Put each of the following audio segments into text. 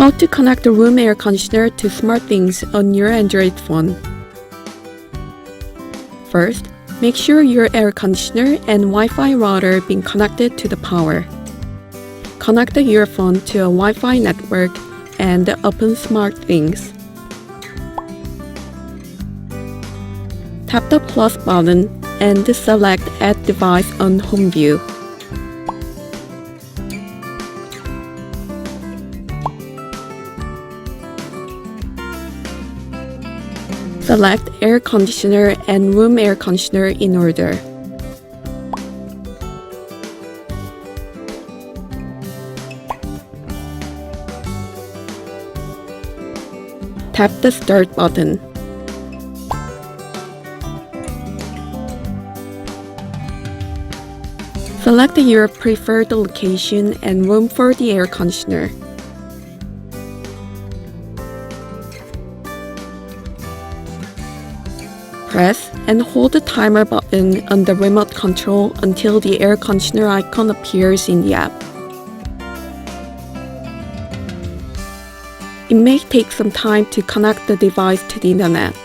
How to connect the room air conditioner to SmartThings on your Android phone. First, make sure your air conditioner and Wi-Fi router being connected to the power. Connect your phone to a Wi-Fi network and open SmartThings. Tap the plus button and select Add Device on Home View. Select air conditioner and room air conditioner in order. Tap the Start button. Select your preferred location and room for the air conditioner. Press and hold the timer button on the remote control until the air conditioner icon appears in the app. It may take some time to connect the device to the internet.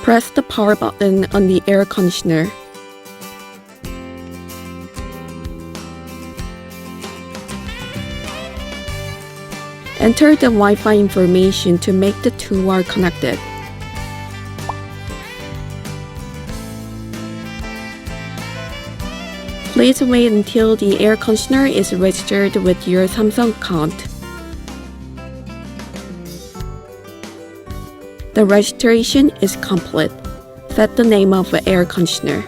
Press the power button on the air conditioner. Enter the Wi-Fi information to make the two are connected. Please wait until the air conditioner is registered with your Samsung account. The registration is complete. Set the name of the air conditioner.